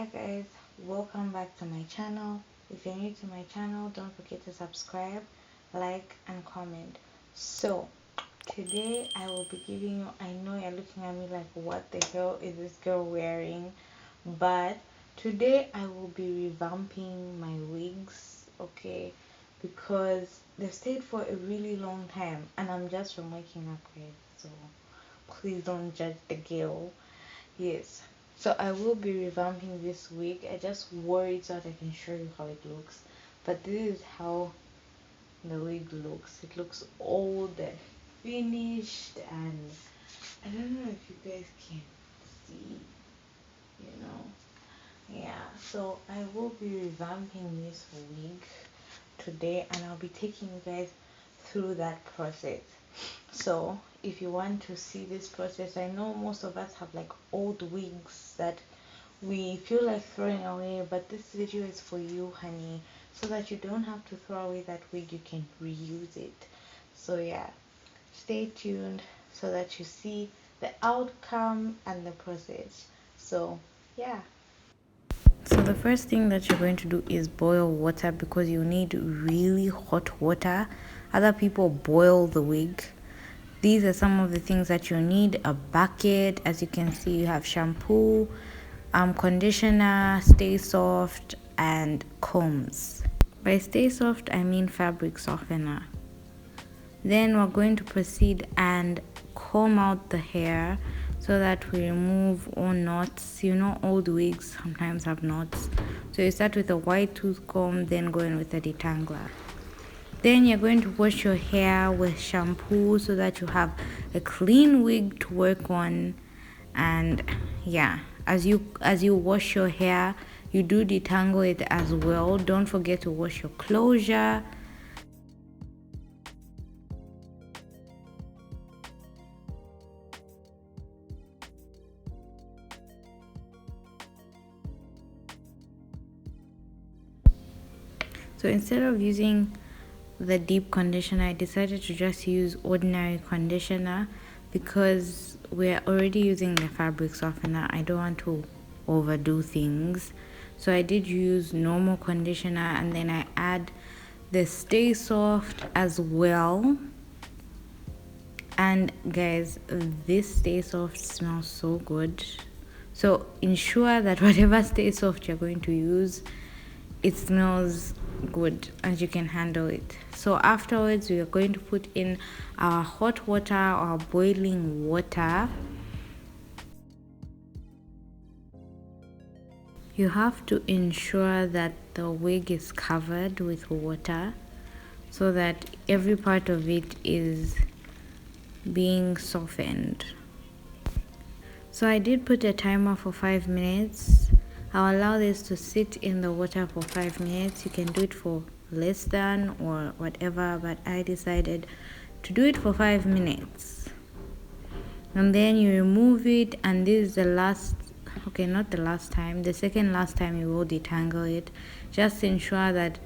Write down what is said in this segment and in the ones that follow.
Hi guys, welcome back to my channel. If you're new to my channel, don't forget to subscribe, like and comment. So today I will be giving you, I know you're looking at me like what the hell is this girl wearing, but today I will be revamping my wigs, okay, because they've stayed for a really long time and I'm just from waking up, guys, so please don't judge the girl. Yes, so I will be revamping this wig. I just wore it so that I can show you how it looks. But this is how the wig looks. It looks old and finished, and I don't know if you guys can see, you know. Yeah, so I will be revamping this wig today and I'll be taking you guys through that process. So if you want to see this process, I know most of us have like old wigs that we feel like throwing away, but this video is for you, honey, so that you don't have to throw away that wig, you can reuse it. So yeah, stay tuned so that you see the outcome and the process. So yeah, so the first thing that you're going to do is boil water, because you need really hot water. Other people boil the wig. These are some of the things that you need: a bucket, as you can see, you have shampoo, conditioner, stay soft, and combs. By stay soft I mean fabric softener. Then we're going to proceed and comb out the hair so that we remove all knots. You know, old wigs sometimes have knots, so you start with a white tooth comb, then go in with a detangler. Then you're going to wash your hair with shampoo so that you have a clean wig to work on. And yeah, as you wash your hair, you do detangle it as well. Don't forget to wash your closure. So instead of using the deep conditioner, I decided to just use ordinary conditioner because we're already using the fabric softener. I don't want to overdo things, so I did use normal conditioner, and then I add the stay soft as well. And guys, this stay soft smells so good, so ensure that whatever stay soft you're going to use, it smells good and you can handle it. So afterwards we are going to put in our hot water or boiling water. You have to ensure that the wig is covered with water so that every part of it is being softened. So I did put a timer for 5 minutes. I'll allow this to sit in the water for 5 minutes. You can do it for less than or whatever, but I decided to do it for 5 minutes. And then you remove it, and this is the last, okay, not the last time, the second last time you will detangle it. Just ensure that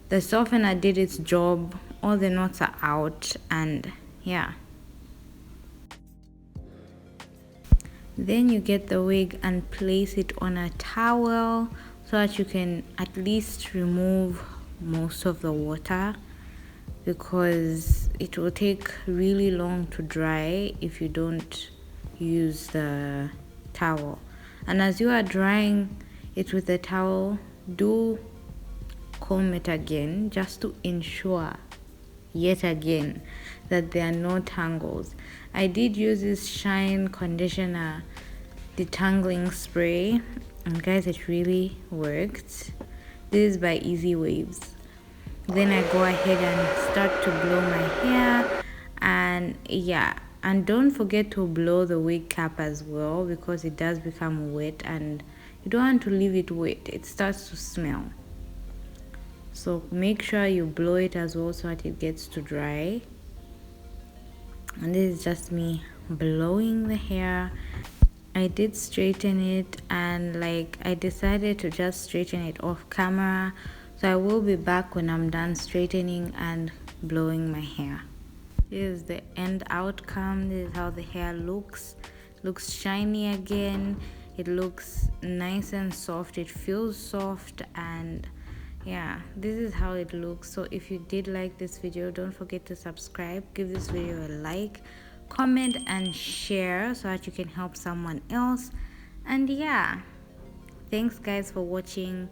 the softener did its job, all the knots are out, and yeah. Then you get the wig and place it on a towel so that you can at least remove most of the water, because it will take really long to dry if you don't use the towel. And as you are drying it with the towel, do comb it again just to ensure yet again that there are no tangles. I did use this Shine conditioner detangling spray, and guys, it really worked. This is by Easy Waves. Then I go ahead and start to blow my hair, and yeah, and don't forget to blow the wig cap as well, because it does become wet and you don't want to leave it wet, it starts to smell. So make sure you blow it as well so that it gets to dry. And this is just me blowing the hair. I did straighten it, and like I decided to just straighten it off camera, so I will be back when I'm done straightening and blowing my hair. This is the end outcome. This is how the hair looks shiny again. It looks nice and soft, it feels soft, and yeah, this is how it looks. So if you did like this video, don't forget to subscribe, give this video a like, comment and share so that you can help someone else. And yeah, thanks guys for watching.